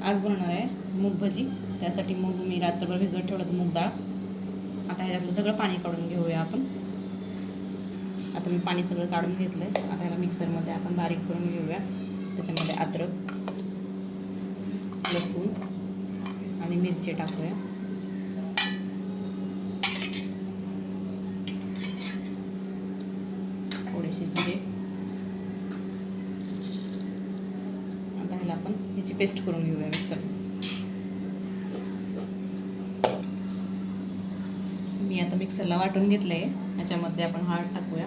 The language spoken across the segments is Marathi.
आज बनवणार आहे मूग भजी. त्यासाठी मूग मी रात्रभर भिजवत ठेवलं होतं, मूग डाळ. आता ह्याच्यातलं सगळं पाणी काढून घेऊया आपण. आता मी पाणी सगळं काढून घेतलं आहे. आता ह्याला मिक्सरमध्ये आपण बारीक करून घेऊया. त्याच्यामध्ये अद्रक, लसूण आणि मिरची टाकूया. थोडेसे जिरे. आता ह्याला आपण ह्याची पेस्ट करून घेऊया मिक्सर. मी आता मिक्सरला वाटून घेतलं आहे. ह्याच्यामध्ये आपण हळद टाकूया.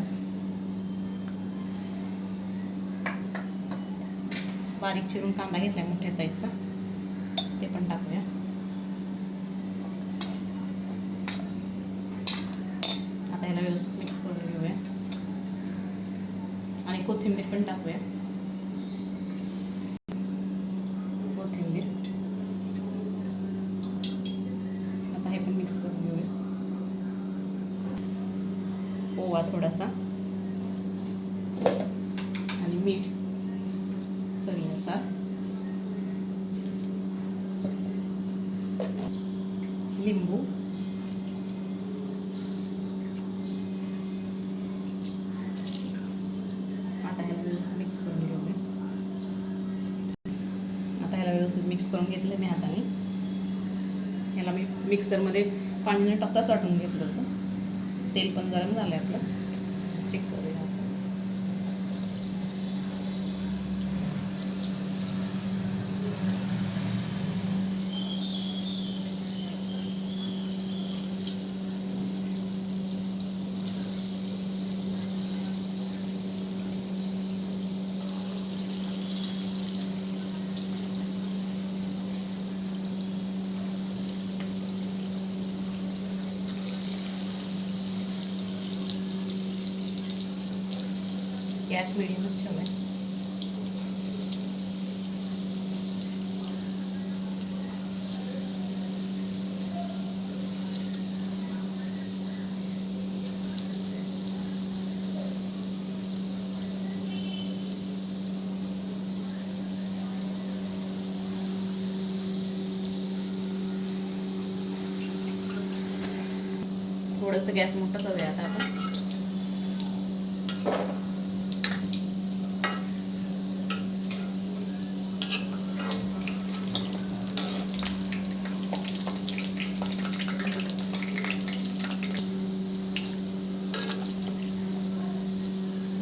बारीक चिरून कांदा घेतला आहे मोठ्या साईजचा, ते पण टाकूया. आता ह्याला व्यवस्थित मिक्स करून घेऊया आणि कोथिंबीर पण टाकूया. कोथिंबीर आता हे पण मिक्स करून घेऊया. ओवा थोडासा आणि मीठ चवीनुसार. लिंबू, आता ह्याला व्यवस्थित मिक्स करून घेऊया. आता ह्याला व्यवस्थित मिक्स करून घेतलं मी हाताने. ह्याला मी मिक्सरमध्ये पाणी न टाकताच वाटून घेतलं होतं. तेल पण गरम झालं आहे आपलं. चेक करूया. गॅस मिडियमच ठेवला आहे. थोडंसं गॅस मोठं करूया आता आपण.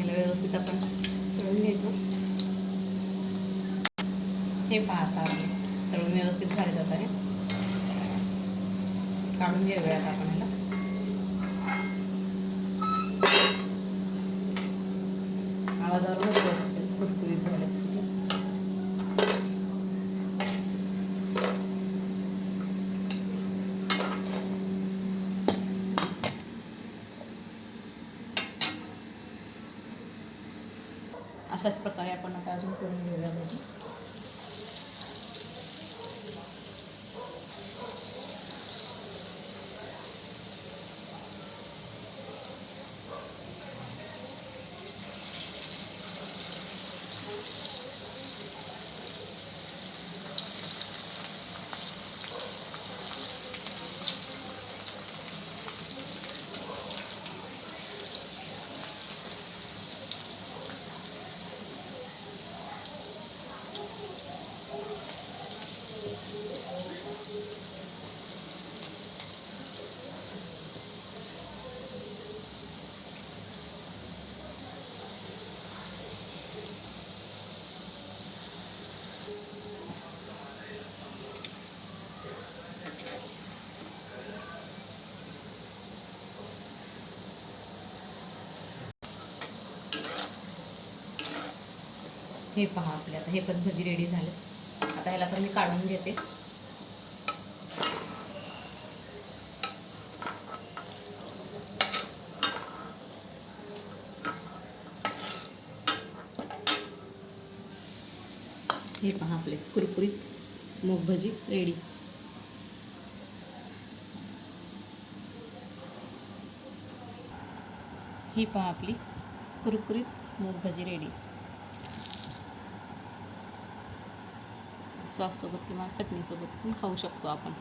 व्यवस्थित आपण तळून घ्यायचं. हे पाहता आपण तळून व्यवस्थित झाले जाताने काढून घेऊया आता आपण ह्याला. आवाजावरूनच कळत असेल कुरकुरीत झाले. अशाच प्रकारे आपण आता अजून करून घेऊया भाजी. हे पहा आपले आता हे पण भजी रेडी झाले. आता ह्याला पण मी काढून घेते. हे पहा आपले कुरकुरीत मूग भजी रेडी. ही पहा आपली कुरकुरीत मूग भजी रेडी. सॉससोबत किंवा चटणीसोबत पण खाऊ शकतो आपण.